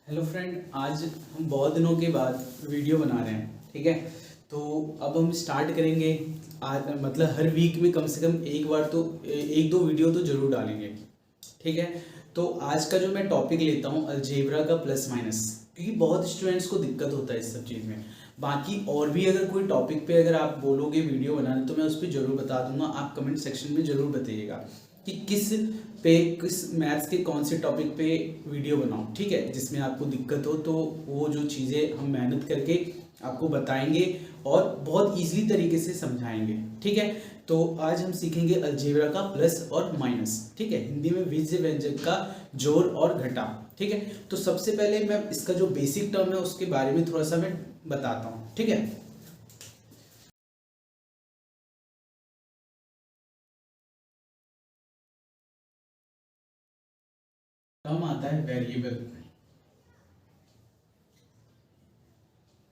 Hello friend, आज हम बहुत दिनों के बाद वीडियो बना रहे हैं। ठीक है, तो अब हम स्टार्ट करेंगे। आज मतलब हर वीक में कम से कम एक बार तो एक दो वीडियो तो ज़रूर डालेंगे। ठीक है, तो आज का जो मैं टॉपिक लेता हूँ अलजेब्रा का प्लस माइनस, क्योंकि बहुत स्टूडेंट्स को दिक्कत होता है इस सब चीज़ में। बाकी और भी अगर कोई टॉपिक पे अगर आप बोलोगे वीडियो बनाने तो मैं उस पर ज़रूर बता दूंगा। आप कमेंट सेक्शन में ज़रूर बताइएगा कि किस मैथ्स के कौन से टॉपिक पे वीडियो बनाऊं। ठीक है, जिसमें आपको दिक्कत हो तो वो जो चीज़ें हम मेहनत करके आपको बताएंगे और बहुत इजीली तरीके से समझाएंगे। ठीक है, तो आज हम सीखेंगे अलजेब्रा का प्लस और माइनस। ठीक है, हिंदी में विजय व्यंजक का जोड़ और घटा। ठीक है, तो सबसे पहले मैं इसका जो बेसिक टर्म है उसके बारे में थोड़ा सा मैं बताता हूँ। ठीक है, टर्म आता है वेरिएबल।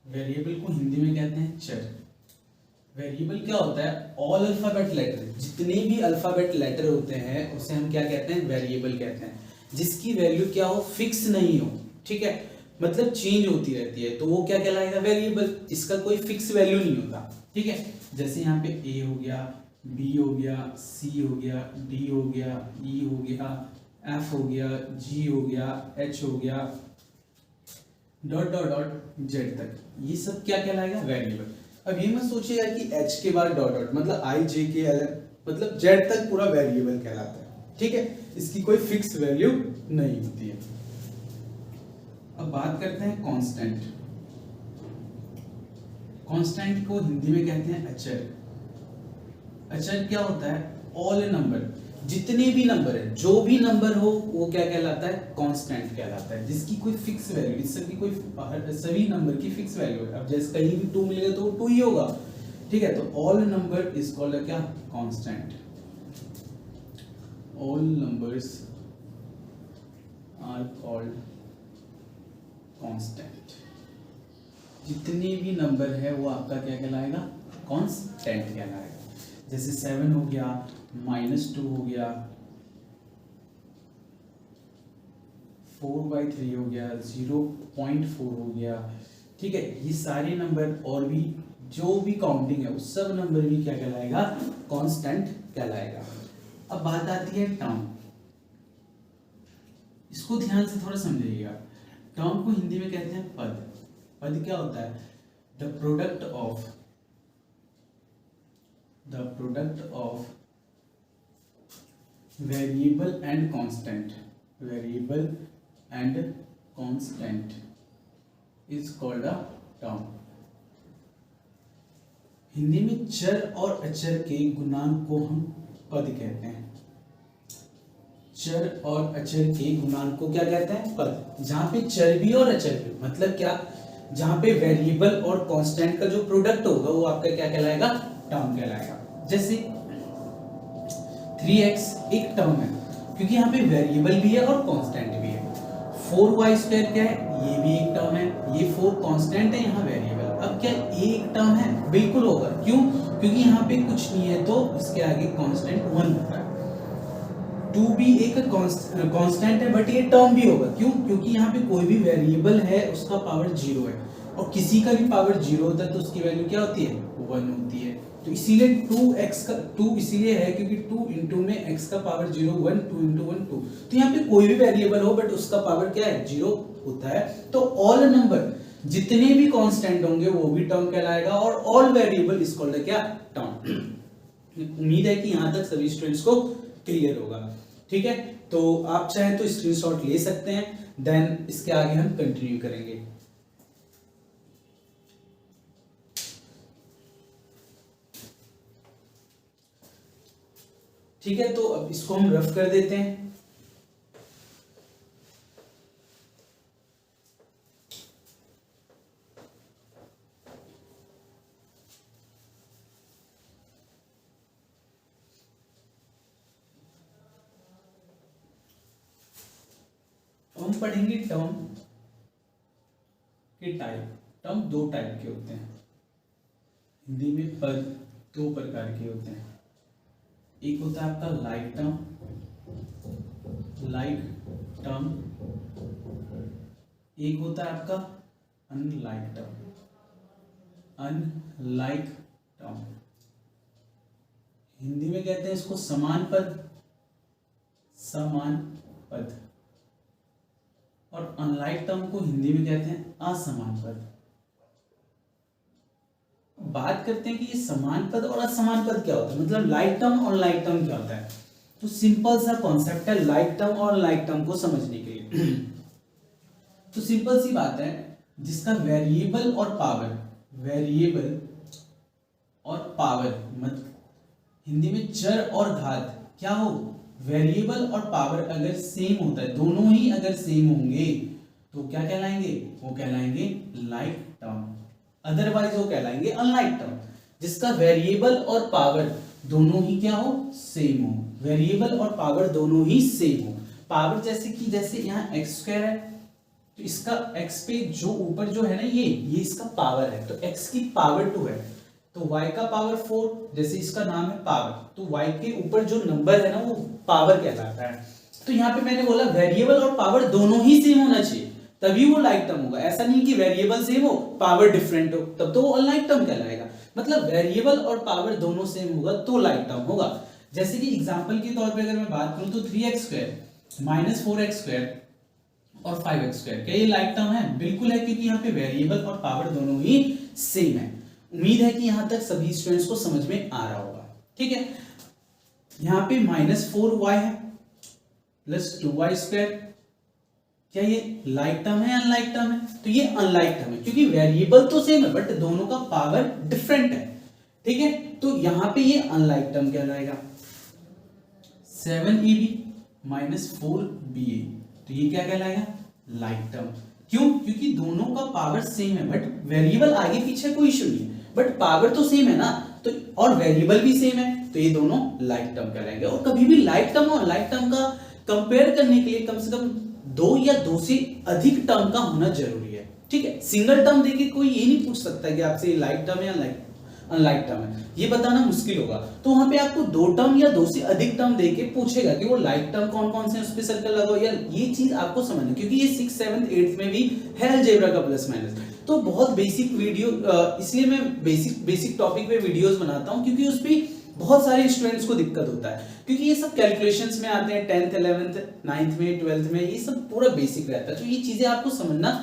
वेरिएबल को हिंदी में कहते हैं चर। वेरिएबल क्या होता है? ऑल अल्फाबेट लेटर, जितने भी अल्फाबेट लेटर होते हैं उसे हम क्या कहते हैं? वेरिएबल कहते हैं। जिसकी वैल्यू क्या हो? फिक्स नहीं हो। ठीक है, मतलब चेंज होती रहती है, तो वो क्या कहलाएगा? वेरिएबल। इसका कोई फिक्स वैल्यू नहीं होता। ठीक है, जैसे यहाँ पे ए हो गया, बी हो गया, सी हो गया, डी हो गया, ई हो गया, एफ हो गया, जी हो गया, एच हो गया, डॉट डॉट डॉट जेड तक, ये सब क्या कहलाएगा? वेरिएबल। अब ये मत सोचिएगा कि एच के बाद डॉट डॉट मतलब आई जे के एल मतलब जेड तक पूरा वेरिएबल कहलाता है। ठीक है, इसकी कोई फिक्स वैल्यू नहीं होती है। अब बात करते हैं कांस्टेंट। कांस्टेंट को हिंदी में कहते हैं अचर। अचर क्या होता है? ऑल नंबर, जितने भी नंबर है, जो भी नंबर हो वो क्या कहलाता है? कांस्टेंट कहलाता है, जिसकी कोई फिक्स वैल्यू, इस सबकी कोई सभी नंबर की फिक्स वैल्यू है। अब जैसे कहीं भी 2 मिलेगा तो वो 2 ही होगा। ठीक है, तो ऑल नंबर इज कॉल्ड क्या? Constant. All numbers are called constant. जितने भी नंबर है वो आपका क्या कहलाएगा? कांस्टेंट कहलाएगा। जैसे 7 हो गया, -2 हो गया, 4/3 हो गया, 0.4 हो गया। ठीक है, ये सारे नंबर और भी जो भी काउंटिंग है उस सब नंबर भी क्या कहलाएगा? कांस्टेंट कहलाएगा। अब बात आती है टर्म। इसको ध्यान से थोड़ा समझिएगा। टर्म को हिंदी में कहते हैं पद। पद क्या होता है? The product of variable and constant. Variable and constant is called a term. Hindi में चर और अचर के गुणांक को हम पद कहते हैं। चर और अचर के गुणांक को क्या कहते हैं? पद। जहां पे चर भी और अचर भी, मतलब क्या? जहां पे वेरिएबल और कांस्टेंट का जो प्रोडक्ट होगा वो आपका क्या कहलाएगा? टर्म कहलाएगा। जैसे 3x एक टर्म है क्योंकि यहाँ पे वेरिएबल भी है और कांस्टेंट भी है। 4y² क्या है? ये भी एक टर्म है। ये 4 कांस्टेंट है, यहाँ वेरिएबल। अब क्या ये एक टर्म है? बिल्कुल होगा। क्यों? क्योंकि यहाँ पे कुछ नहीं है तो इसके आगे कांस्टेंट 1 होता है। 2 भी एक कांस्टेंट है बट ये टर्म भी होगा। क्यों? क्योंकि यहाँ पे कोई भी वेरिएबल है उसका पावर 0 है और किसी का भी पावर 0 होता है तो उसकी वैल्यू क्या होती है? 1 होती है। तो इसीलिए 2x का 2 इसीलिए है क्योंकि 2 इंटू में x का पावर 0 1, 2 इंटू 1 2। तो यहाँ पे कोई भी वेरिएबल हो बट उसका पावर क्या है? 0 होता है। तो ऑल नंबर जितने भी कांस्टेंट होंगे वो भी टर्म कहलाएगा और ऑल वेरिएबल इज कॉल्ड क्या? टर्म। उम्मीद है कि यहाँ तक सभी स्टूडेंट्स को क्लियर होगा। ठीक है, तो आप चाहे तो स्क्रीनशॉट ले सकते हैं, देन इसके आगे हम कंटिन्यू करेंगे। ठीक है, तो अब इसको हम रफ कर देते हैं। हम पढ़ेंगे टर्म के टाइप। टर्म 2 टाइप के होते हैं। हिंदी में पद 2 प्रकार के होते हैं। एक होता है आपका लाइक टर्म एक होता है आपका unlike term, unlike term Hindi में कहते हैं इसको समान पद, समान पद, और अनलाइक टर्म को हिंदी में कहते हैं असमान पद। बात करते हैं कि ये समान पद और असमान पद क्या होता है, मतलब लाइक टर्म और लाइक टर्म क्या होता है। तो सिंपल सा कॉन्सेप्ट है लाइक टर्म और लाइक टर्म को समझने के लिए। तो सिंपल सी बात है, जिसका वेरिएबल और पावर, वेरिएबल और पावर मत हिंदी में चर और घात क्या हो, वेरिएबल और पावर अगर सेम होता है, दोनों ही अगर सेम होंगे तो क्या कहलाएंगे, वो कहलाएंगे लाइक टर्म, अदरवाइज वो कहलाएंगे अनलाइक टर्म। जिसका वेरिएबल और पावर दोनों ही क्या हो, सेम हो, वेरिएबल और पावर दोनों ही सेम हो। पावर जैसे कि जैसे यहाँ एक्स स्क्वायर है तो इसका x पे जो ऊपर जो है ना ये इसका पावर है, तो x की पावर 2 है, तो y का पावर 4, जैसे इसका नाम है पावर, तो y के ऊपर जो नंबर है ना वो पावर कहलाता है। तो यहाँ पे मैंने बोला वेरिएबल और पावर दोनों ही सेम होना चाहिए तभी वो लाइक टर्म होगा। ऐसा नहीं कि वेरिएबल सेम हो पावर डिफरेंट हो तब तो वो अनलाइक टर्म कहलाएगा। मतलब वेरिएबल और पावर दोनों सेम होगा तो लाइक टर्म होगा। जैसे कि एग्जांपल के तौर पे अगर मैं बात करूं तो 3x² माइनस 4x² और 5x², क्या ये लाइक टर्म है? बिल्कुल है, क्योंकि यहाँ पे वेरिएबल और पावर दोनों ही सेम है। उम्मीद है कि यहाँ तक सभी स्टूडेंट्स को समझ में आ रहा होगा। ठीक है, यहाँ पे -4y है प्लस 2y², क्या ये लाइक टर्म है अनलाइक टर्म है? तो ये अनलाइक टर्म है क्योंकि वेरिएबल तो सेम है बट दोनों का पावर डिफरेंट है। ठीक है, तो यहाँ पे ये अनलाइक टर्म कहलाएगा। 7ab माइनस 4ba, तो ये क्या कहलाएगा? Like term. क्यों? क्योंकि दोनों का पावर सेम है बट वेरिएबल आगे पीछे कोई इशू नहीं है बट पावर तो सेम है ना, तो और वेरिएबल भी सेम है तो ये दोनों लाइक टर्म कहलाएंगे। और कभी भी लाइक टर्म और लाइक टर्म का कंपेयर करने के लिए कम से कम 2 या 2 से अधिक टर्म का होना जरूरी है। ठीक है, सिंगल टर्म देके कोई ये नहीं पूछ सकता कि आपसे ये लाइक टर्म है या अनलाइक टर्म है, ये बताना मुश्किल होगा। तो वहां पे आपको 2 टर्म या 2 से अधिक टर्म देके पूछेगा कि वो लाइक टर्म कौन कौन से, उस पे सर्कल लगाओ, या ये चीज आपको समझना, क्योंकि ये 6th 7th 8th में भी है अलजेब्रा का प्लस माइनस। तो बहुत बेसिक वीडियो, इसलिए मैं बेसिक टॉपिक पे वीडियोस बनाता हूं क्योंकि उस पे बहुत सारे स्टूडेंट्स को दिक्कत होता है, क्योंकि ये सब कैलकुलेशंस में आते हैं 10th 11th 9th में 12th में, ये सब पूरा बेसिक रहता है, तो ये चीजें आपको समझना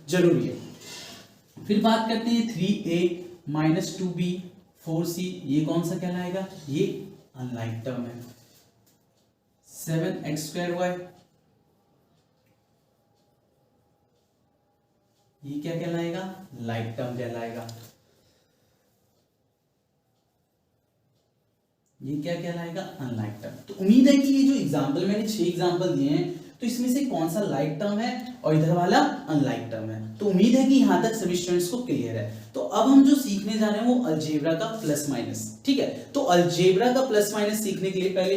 जरूरी है। फिर बात करते हैं 3a माइनस 2b 4c, ये कौन सा कहलाएगा? ये अनलाइक टर्म है। 7x²y, ये क्या कहलाएगा? लाइक टर्म कहलाएगा। ये क्या कहलाएगा? Unlike term. तो उम्मीद है कि ये जो एग्जांपल मैंने 6 एग्जांपल दिए हैं तो इसमें से कौन सा लाइक टर्म है और इधर वाला अनलाइक टर्म है। तो उम्मीद है कि यहां तक सभी स्टूडेंट्स को क्लियर है। तो अब हम जो सीखने जा रहे हैं वो अलजेब्रा का प्लस माइनस। ठीक है, तो अलजेब्रा का प्लस माइनस सीखने के लिए पहले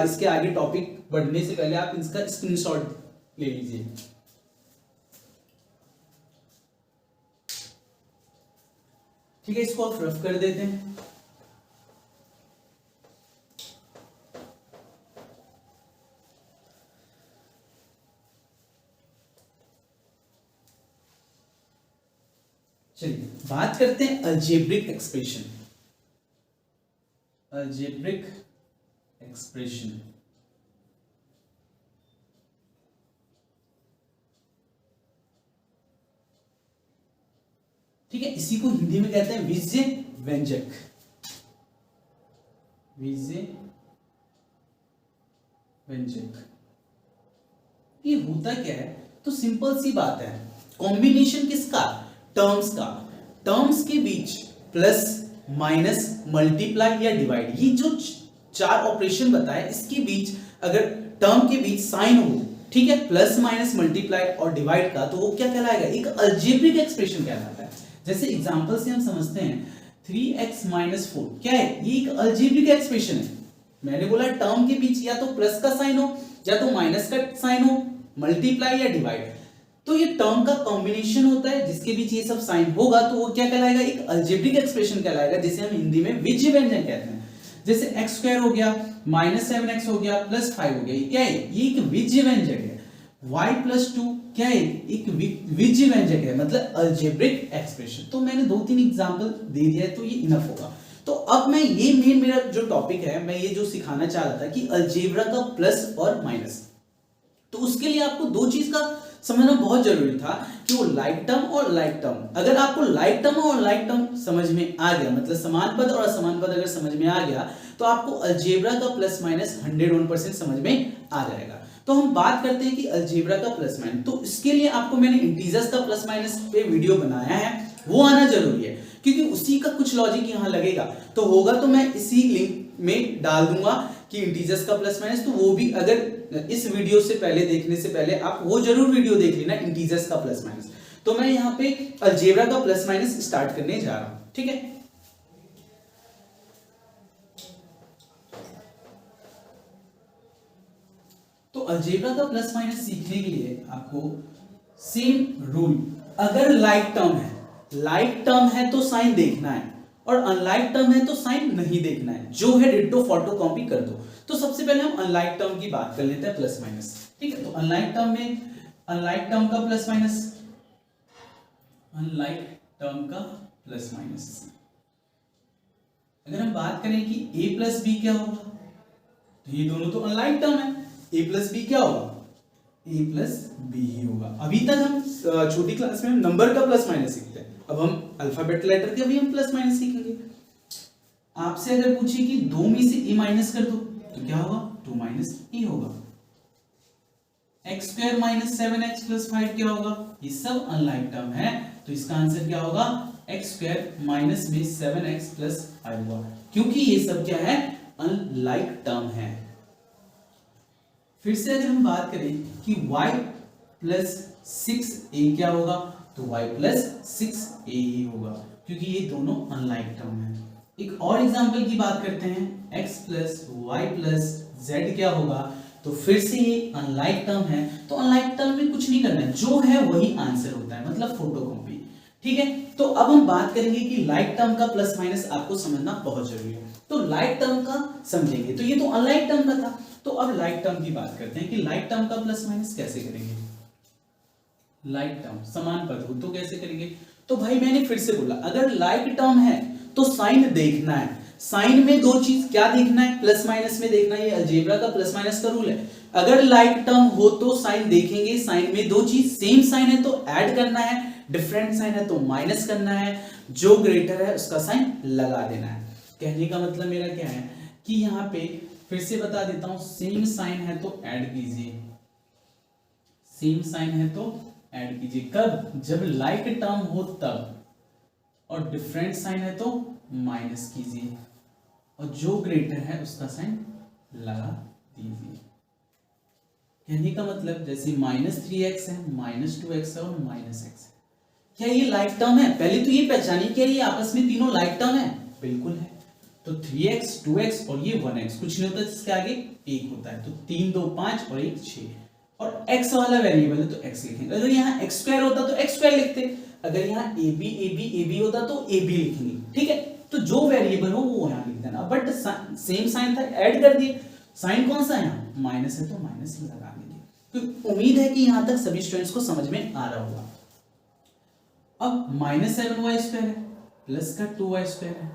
इसके आगे टॉपिक बढ़ने से पहले आप इसका स्क्रीनशॉट ले लीजिए। ठीक है, इसको आप रफ कर देते हैं। चलिए बात करते हैं अलजेब्रिक एक्सप्रेशन। अलजेब्रिक एक्सप्रेशन, ठीक है, इसी को हिंदी में कहते हैं विजय व्यंजक। विजय व्यंजक ये होता क्या है? तो सिंपल सी बात है, कॉम्बिनेशन किसका? टर्म्स का। टर्म्स के बीच प्लस माइनस मल्टीप्लाई या डिवाइड, ये जो 4 ऑपरेशन बताए इसके बीच अगर टर्म के बीच साइन हो, ठीक है, प्लस माइनस मल्टीप्लाई और डिवाइड का, तो वो क्या कहलाएगा? एक अलजेब्रिक एक्सप्रेशन कहलाता है। जैसे एग्जांपल से हम समझते हैं 3x माइनस 4 क्या है? ये एक अलजेब्रिक एक्सप्रेशन है। मैंने बोला टर्म के बीच या तो प्लस का साइन हो या तो माइनस का साइन हो, मल्टीप्लाई या डिवाइड, तो ये टर्म का कॉम्बिनेशन होता है जिसके बीच ये सब साइन होगा, तो वो क्या कहलाएगा? एक अलजेब्रिक एक्सप्रेशन कहलाएगा, जिसे हम हिंदी में विजय व्यंजक कहते हैं। जैसे x² हो गया, -7x हो गया, +5 हो गया, ये क्या है? ये एक विजय व्यंजक है। y प्लस 2 क्या है, एक विजिव व्यंजक है, मतलब अलजेब्रिक एक्सप्रेशन। तो मैंने 2-3 एग्जांपल दे दिया है तो ये इनफ होगा। तो अब मैं ये मेरा जो टॉपिक है, मैं ये जो सिखाना चाह रहा था कि अलजेब्रा का प्लस और माइनस, तो उसके लिए आपको दो चीज का समझना बहुत जरूरी था कि वो लाइक टर्म और लाइक टर्म। अगर आपको लाइक टर्म और लाइक टर्म समझ में आ गया, मतलब समान पद और असमान पद अगर समझ में आ गया, तो आपको अलजेब्रा का प्लस माइनस 101% समझ में आ जाएगा। तो हम बात करते हैं कि अलजेब्रा का प्लस माइनस, तो इसके लिए आपको मैंने इंटीजर्स का प्लस माइनस पे वीडियो बनाया है, वो आना जरूरी है, क्योंकि उसी का कुछ लॉजिक यहाँ लगेगा। तो होगा तो मैं इसी लिंक में डाल दूंगा कि इंटीजर्स का प्लस माइनस, तो वो भी अगर इस वीडियो से पहले देखने से पहले आप वो जरूर वीडियो देख लेना, इंटीजर्स का प्लस माइनस। तो मैं यहाँ पे अलजेब्रा का प्लस माइनस स्टार्ट करने जा रहा हूं, ठीक है। तो अलजेब्रा का प्लस माइनस सीखने के लिए आपको सेम रूल, अगर लाइक टर्म है तो साइन देखना है, और अनलाइक टर्म है तो साइन नहीं देखना है, जो है डिट्टो फोटोकॉपी कर दो। तो सबसे पहले हम अनलाइक टर्म की बात कर लेते हैं, प्लस माइनस, ठीक है। तो अनलाइक टर्म का प्लस माइनस, अनलाइक टर्म का प्लस माइनस, अगर हम बात करें कि a प्लस बी क्या होगा, तो ये दोनों तो अनलाइक टर्म है, a प्लस बी क्या होगा, a प्लस बी ही होगा। अभी तक हम छोटी क्लास में नंबर का प्लस माइनस सीखते हैं, अब हम अल्फाबेट लेटर के भी हम प्लस माइनस सीखेंगे। आपसे अगर पूछे कि 2 में से a माइनस कर दो, तो क्या होगा, 2 माइनस a होगा। x square minus 7x plus 5 क्या होगा, ये सब अनलाइक टर्म है, तो इसका आंसर क्या होगा, x स्क्वायर माइनस में 7x प्लस 5 होगा, क्योंकि ये सब क्या है, अनलाइक टर्म है। फिर से अगर हम बात करें कि y प्लस 6a क्या होगा, तो y प्लस 6a ही होगा, क्योंकि ये दोनों अनलाइक टर्म है। एक और एग्जांपल की बात करते हैं, x plus y plus z क्या होगा, तो फिर से ये अनलाइक टर्म है, तो अनलाइक टर्म में कुछ नहीं करना है, जो है वही आंसर होता है, मतलब फोटोकॉपी, ठीक है। तो अब हम बात करेंगे कि लाइक टर्म का प्लस माइनस आपको समझना बहुत जरूरी है। तो लाइक टर्म का समझेंगे, तो ये तो अनलाइक टर्म का था, तो अब लाइक टर्म की बात करते हैं कि लाइक टर्म का प्लस माइनस कैसे करेंगे। लाइक टर्म समान पद हो तो कैसे करेंगे, तो भाई मैंने फिर से बोला, अगर लाइक टर्म है तो साइन देखना है, साइन में दो चीज क्या देखना है, प्लस माइनस में देखना है, ये अलजेब्रा का प्लस माइनस का रूल है। अगर लाइक टर्म हो तो साइन देखेंगे, साइन में दो चीज, सेम साइन है तो ऐड करना है, डिफरेंट साइन है तो माइनस करना है, जो ग्रेटर है उसका साइन लगा देना है। कहने का मतलब मेरा क्या है कि यहाँ पे फिर से बता देता हूं, सेम साइन है तो ऐड कीजिए, सेम साइन है तो ऐड कीजिए, कब, जब लाइक टर्म हो तब, और डिफरेंट साइन है तो माइनस कीजिए, और जो ग्रेटर है उसका साइन लगा दीजिए। कहने का मतलब जैसे -3x है, -2x है और -x है, क्या ये लाइक टर्म है, पहले तो ये पहचानिए, क्या ये आपस में तीनों लाइक टर्म है, बिल्कुल है। तो 3x 2x और ये 1x, कुछ नहीं होता जिसके आगे 1 होता है, तो 3 2 5 और 1 6, और x वाला वेरिएबल है तो x लिखेंगे, अगर यहाँ x स्क्वायर होता तो x स्क्वायर लिखते, अगर यहाँ ab होता तो ab लिखेंगे, ठीक है। तो जो वेरिएबल हो वो यहाँ लिख देना, बट सेम साइन था, ऐड कर दिए, साइन कौन सा है यहाँ, माइनस है तो माइनस लगा देंगे। तो उम्मीद है कि यहाँ तक सभी स्टूडेंट्स को समझ में आ रहा होगा। अब -7y स्क्वायर है प्लस का 2y स्क्वायर है,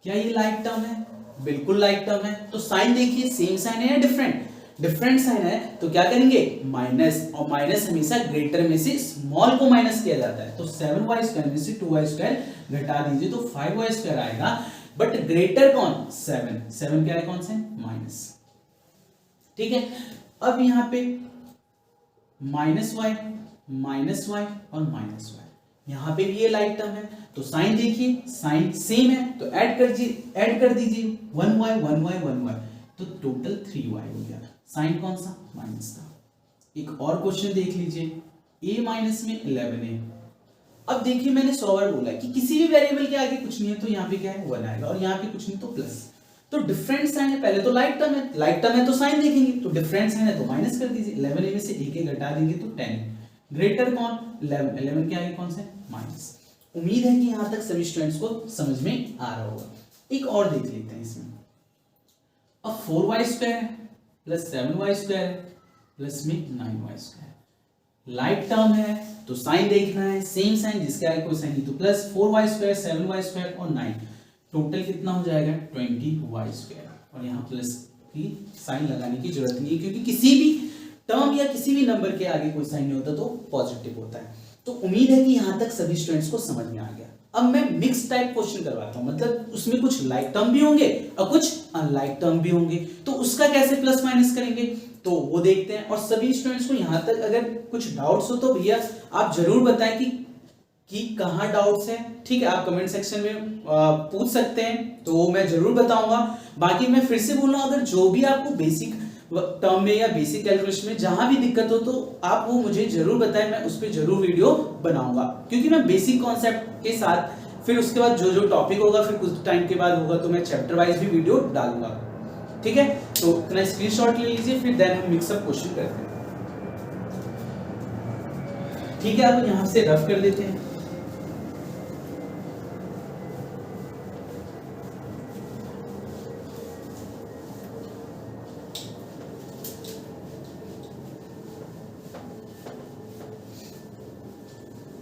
क्या ये लाइक टर्म है, बिल्कुल लाइक टर्म है। तो साइन देखिए, सेम साइन है या डिफरेंट, डिफरेंट साइन है तो क्या करेंगे, माइनस, और माइनस हमेशा ग्रेटर में से स्मॉल को माइनस किया जाता है, तो 7y स्क्वायर में से 2y स्क्वायर घटा दीजिए तो 5y स्क्वायर आएगा, बट ग्रेटर कौन, 7 क्या है, कौन सा, माइनस, ठीक है। अब यहाँ पे -y और -y, यहाँ पे भी ये लाइक टर्म है, तो साइन देखिए, साइन सेम है तो ऐड कर दीजिए 1y, तो टोटल 3y हो गया, साइन कौन सा, माइनस का। एक और क्वेश्चन देख लीजिए, a माइनस में 11 है। अब देखिए मैंने 100 बार बोला है कि किसी भी वेरिएबल के आगे कुछ नहीं है तो यहाँ पे क्या है, 1 आएगा, और यहाँ पे कुछ नहीं तो प्लस। तो डिफरेंट साइन है, पहले तो लाइक टर्म है तो साइन देखेंगे, तो डिफरेंट साइन है तो माइनस कर दीजिए, 11 में से 1 घटा देंगे तो 10, ग्रेटर कौन, 11 के आगे कौन से, माइनस। उम्मीद है कि यहां तक सभी स्टूडेंट्स को समझ में आ रहा होगा। एक और देख लेते हैं इसमें, अब 4y square plus 7y square है, प्लस में 9y²। लाइक टर्म है तो साइन देखना है, सेम साइन जिसके आगे कोई साइन नहीं, तो प्लस 4y², 7y² और 9, टोटल कितना हो जाएगा 20y²। और यहाँ प्लस की साइन लगाने की जरूरत नहीं है, क्योंकि किसी भी टर्म या किसी भी नंबर के आगे कोई साइन नहीं होता तो पॉजिटिव होता है। तो उम्मीद है कि यहाँ तक सभी स्टूडेंट्स को समझ में आ गया। अब मैं मिक्स टाइप क्वेश्चन करवाता हूँ, मतलब उसमें कुछ लाइक टर्म भी होंगे और कुछ अनलाइक टर्म भी होंगे, तो उसका कैसे प्लस माइनस करेंगे तो वो देखते हैं। और सभी स्टूडेंट्स को यहाँ तक अगर कुछ डाउट्स हो तो भैया आप जरूर बताएं कि कहाँ डाउट्स हैं, ठीक है, आप कमेंट सेक्शन में पूछ सकते हैं, तो मैं जरूर बताऊंगा। बाकी मैं फिर से बोल रहा हूँ, अगर जो भी आपको बेसिक टर्म में या बेसिक कैलकुलेशन में जहां भी दिक्कत हो तो आप वो मुझे जरूर बताएं, मैं उस पर जरूर वीडियो बनाऊंगा, क्योंकि मैं बेसिक कॉन्सेप्ट के साथ फिर उसके बाद जो जो टॉपिक होगा फिर कुछ टाइम के बाद होगा तो मैं चैप्टर वाइज भी वीडियो डालूंगा, ठीक है। तो इतना स्क्रीनशॉट ले लीजिए, फिर देन हम मिक्सअप क्वेश्चन करते हैं, ठीक है। अब यहां से रफ कर देते हैं।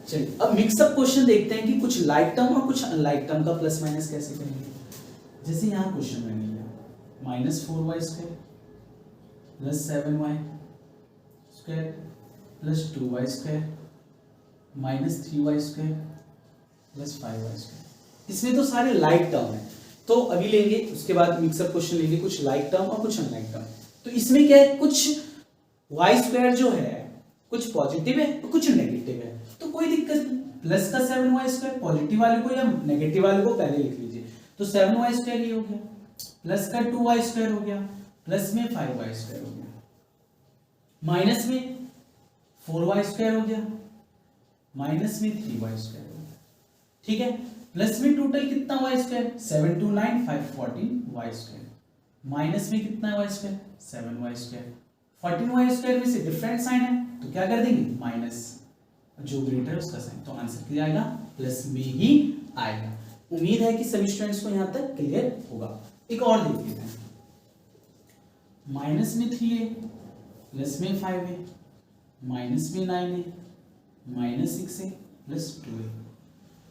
चलिए अब मिक्सअप क्वेश्चन देखते हैं कि कुछ लाइक टर्म और कुछ अनलाइक टर्म का प्लस माइनस कैसे करेंगे। जैसे यहाँ क्वेश्चन मैंने लिया -4y² plus 7y² plus 2y² minus 3y² plus 5y²। इसमें तो सारे लाइक टर्म है, तो अभी लेंगे, उसके बाद मिक्सअप क्वेश्चन लेंगे कुछ लाइक टर्म और कुछ अनलाइक टर्म। तो इसमें क्या है, कुछ y² जो है कुछ पॉजिटिव है और कुछ नेगेटिव है, तो कोई दिक्कत नहीं। प्लस का 7y² पॉजिटिव वाले को या नेगेटिव वाले को पहले लिख लीजिए, तो 7y² ये हो गया, प्लस का 2y² हो गया, प्लस में 5y² हो गया, माइनस में 4y² हो गया, माइनस में 3y² हो गया, ठीक है। प्लस में टोटल कितना y², 7 2 9 5 14 y², माइनस में कितना y², 7y²। 14y² में से डिफरेंट साइन है तो क्या कर देंगे माइनस, जो ग्रेटर है उसका साइन, तो आंसर क्या आएगा प्लस में ही आएगा। उम्मीद है कि सभी स्टूडेंट्स को यहां तक क्लियर होगा। एक और देख लेते हैं, माइनस में 3a प्लस में 5a माइनस में 9a minus 6a plus 2a।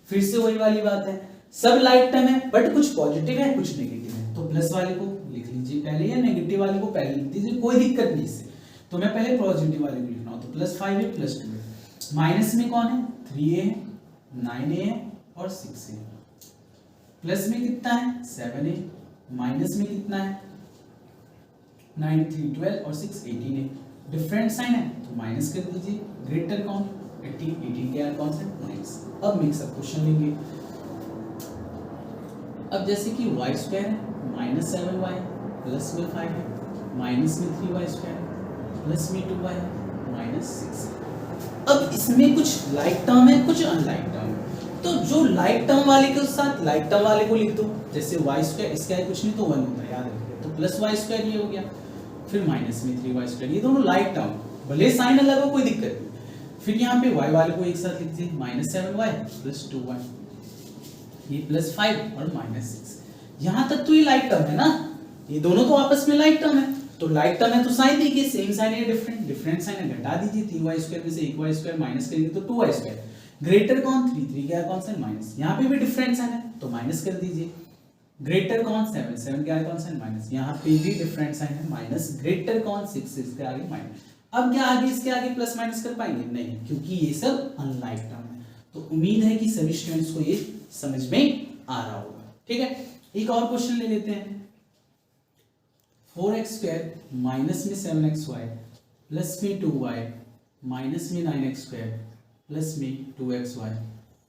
फिर से वही वाली बात है, सब लाइक टर्म है बट कुछ पॉजिटिव है कुछ नेगेटिव है, तो प्लस वाले को लिख लीजिए पहले या नेगेटिव वाले को पहले लिख दीजिए, कोई दिक्कत नहीं इससे। तो मैं पहले पॉजिटिव वाले को लिख रहा हूं, तो plus 5a plus 2a। Minus में कौन है, 3a है, 9a है और 6a। प्लस में कितना है 7a, माइनस में कितना है 9 3 12 और 6 18 है, डिफरेंट साइन है तो माइनस कर दीजिए। ग्रेटर कौन 18, 18 के कौन सा माइनस। अब मिक्सअप क्वेश्चन लेंगे। अब जैसे कि y² है -7y प्लस में 5 है, माइनस में 3y² प्लस में 2y माइनस 6। अब इसमें कुछ लाइक टर्म है कुछ अनलाइक टर्म है, तो जो लाइक टर्म वाले के साथ लाइक टर्म वाले को लिख दो। जैसे y² इसका है कुछ नहीं तो 1 होता है, याद रखिए, तो प्लस y² ये हो गया, फिर माइनस में 3y², ये दोनों लाइक टर्म, भले साइन अलग हो कोई दिक्कत नहीं। फिर यहाँ पे y वाले को एक साथ लिख दीजिए, -7y प्लस 2y, ये प्लस 5 और माइनस 6। यहाँ तक तो ये लाइक टर्म है ना, ये दोनों तो आपस में लाइक टर्म है, तो लाइक टर्म है तो साइन देखिए सेम साइन है डिफरेंट साइन है, घटा दीजिए। 3y² में से 1y² माइनस करेंगे तो 2y²। ग्रेटर कौन 3 3 क्या कौन सा माइनस, यहाँ पे भी डिफरेंट साइन है तो माइनस कर दीजिए। ग्रेटर कौन 7 7 क्या कौन सा माइनस, यहाँ पे भी डिफरेंट साइन है माइनस। ग्रेटर कौन 6 6 के आगे माइनस। अब क्या आगे इसके आगे प्लस माइनस कर पाएंगे नहीं, क्योंकि ये सब अनलाइक टर्म है। तो उम्मीद है कि सभी स्टूडेंट्स को ये समझ में आ रहा होगा, ठीक है। एक और क्वेश्चन ले लेते हैं, 4x² माइनस में 7xy प्लस में 2y माइनस में 9x² प्लस में 2xy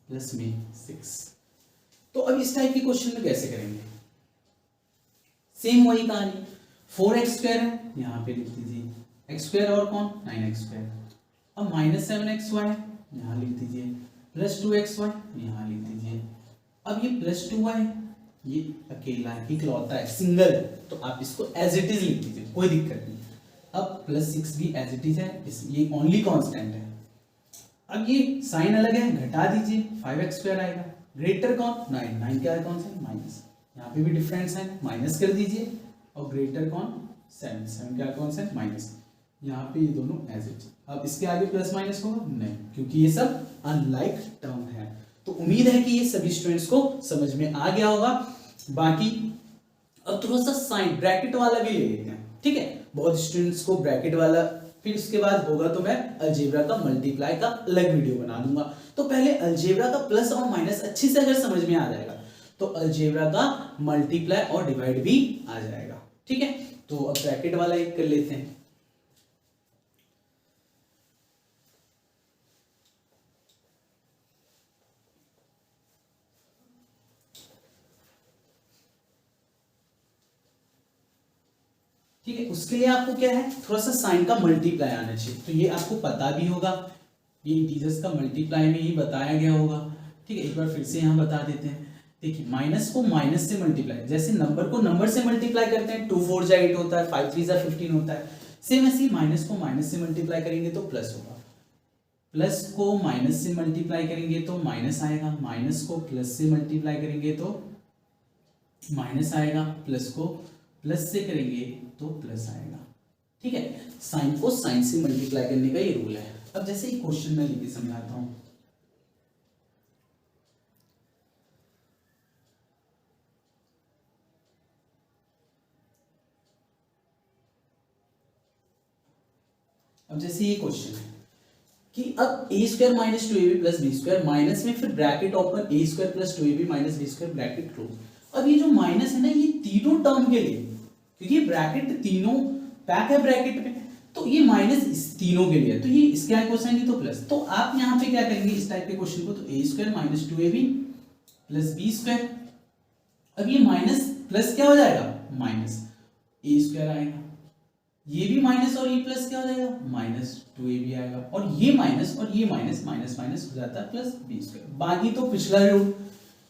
प्लस में 6। तो अब इस टाइप के क्वेश्चन में कैसे करेंगे, सेम वही कहानी। 4x² है यहाँ पे लिख दीजिए, x² और कौन 9x²। अब -7xy यहाँ लिख दीजिए, प्लस 2xy यहाँ लिख दीजिए। अब ये प्लस 2y ये अकेला है, इकलौता है, सिंगल है, तो आप इसको एज इट इज लिख दीजिए, कोई दिक्कत नहीं। अब प्लस 6 भी एज इट इज है, ये ओनली कांस्टेंट है। अब ये साइन अलग है, घटा दीजिए, 5x² आएगा। ग्रेटर कौन 9 9 क्या है कौन सा माइनस, यहाँ पे भी डिफरेंस है माइनस कर दीजिए। और ग्रेटर कौन 7 7 क्या कौन सा माइनस। यहाँ पे ये दोनों एज इट। अब इसके आगे प्लस माइनस होगा नहीं, क्योंकि ये सब अनलाइक टर्म है। तो उम्मीद है कि ये सभी स्टूडेंट्स को समझ में आ गया होगा। बाकी अब थोड़ा सा साइन ब्रैकेट वाला भी ले लेते हैं, ठीक है। बहुत स्टूडेंट्स को ब्रैकेट वाला, फिर उसके बाद होगा तो मैं अलजेब्रा का मल्टीप्लाई का अलग वीडियो बना दूंगा। तो पहले अलजेब्रा का प्लस और माइनस अच्छे से अगर समझ में आ जाएगा तो अलजेब्रा का मल्टीप्लाई और डिवाइड भी आ जाएगा, ठीक है। तो अब ब्रैकेट वाला एक कर लेते हैं। ठीक है, उसके लिए आपको क्या है, थोड़ा सा साइन का मल्टीप्लाई आना चाहिए। तो ये आपको पता भी होगा, ये इंटीजर्स का मल्टीप्लाई में ही बताया गया होगा, ठीक है। एक बार फिर से यहाँ बता देते हैं। देखिए माइनस को माइनस से मल्टीप्लाई, जैसे नंबर को नंबर से मल्टीप्लाई करते हैं, 2 4 जा 8 होता है, 5 3 जा 15 होता है, सेम ऐसे ही माइनस को माइनस से मल्टीप्लाई करेंगे तो प्लस होगा, प्लस को माइनस से मल्टीप्लाई करेंगे तो माइनस आएगा, माइनस को प्लस से मल्टीप्लाई करेंगे तो माइनस आएगा, प्लस को प्लस से करेंगे तो प्लस आएगा, ठीक है। साइन को साइन से मल्टीप्लाई करने का ये रूल है। अब जैसे एक क्वेश्चन में लिख के समझाता हूं। अब जैसे ये क्वेश्चन है कि अब a square minus 2ab plus b square, minus में फिर bracket open a square plus 2ab minus b square bracket close. अब ये जो माइनस है ना, ये तीनों टर्म के लिए, क्योंकि ब्रैकेट तीनों पैक है ब्रैकेट में, तो ये माइनस इस तीनों के लिए, तो ये इसके आगे कोसाइन ये तो प्लस। तो आप यहाँ पे क्या करेंगे इस टाइप के क्वेश्चन को, तो a square minus 2ab plus b square, अब ये माइनस प्लस क्या हो जाएगा, माइनस ए स्क्वायर आएगा, ये भी माइनस और ये प्लस क्या हो जाएगा, माइनस 2ab आएगा, और ये माइनस और ये माइनस माइनस माइनस हो जाता है प्लस बी स्क्वायर। बाकी तो पिछला रूल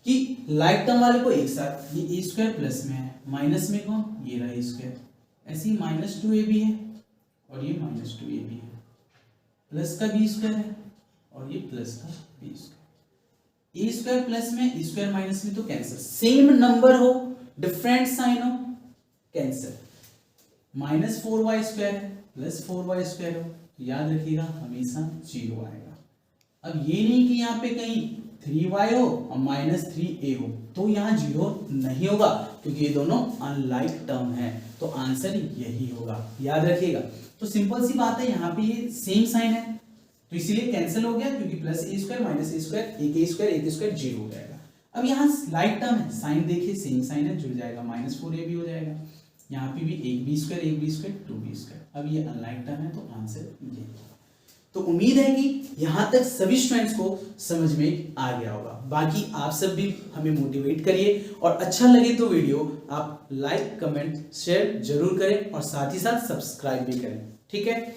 कि लाइक टर्म वाले को एक साथ, ये ए स्क्वायर प्लस में है, माइनस में कौन, ये रहा ए स्क्वायर, ऐसे ही माइनस 2ab है और ये माइनस 2ab है, प्लस का बी स्क्वायर है और ये प्लस का बी स्क्वायर। ए स्क्वायर प्लस में, ए स्क्वायर माइनस में तो कैंसिल, सेम नंबर हो डिफरेंट साइन हो कैंसिल। माइनस 4y स्क्वायर है प्लस 4y स्क्वायर हो, तो याद रखिएगा हमेशा 0 आएगा। अब ये नहीं कि यहाँ पे कहीं 3y हो और माइनस 3a हो, तो यहाँ 0 नहीं होगा, क्योंकि ये दोनों अनलाइक टर्म है, तो आंसर यही होगा, याद रखिएगा। तो सिंपल सी बात है, यहाँ पे ये सेम साइन है तो इसीलिए कैंसिल हो गया, क्योंकि प्लस ए स्क्वायर माइनस ए स्क्वायर, एक ए स्क्वायर 0 हो जाएगा। अब यहाँ लाइक टर्म है, साइन देखिए सेम साइन है, जुड़ जाएगा, माइनस 4ab हो जाएगा, यहाँ पे भी एक बी स्क्वायर 2b स्क्वायर। अब ये अनलाइक टर्म है तो आंसर ये। तो उम्मीद है कि यहाँ तक सभी स्टूडेंट्स को समझ में आ गया होगा। बाकी आप सब भी हमें मोटिवेट करिए, और अच्छा लगे तो वीडियो आप लाइक कमेंट शेयर जरूर करें, और साथ ही साथ सब्सक्राइब भी करें, ठीक है।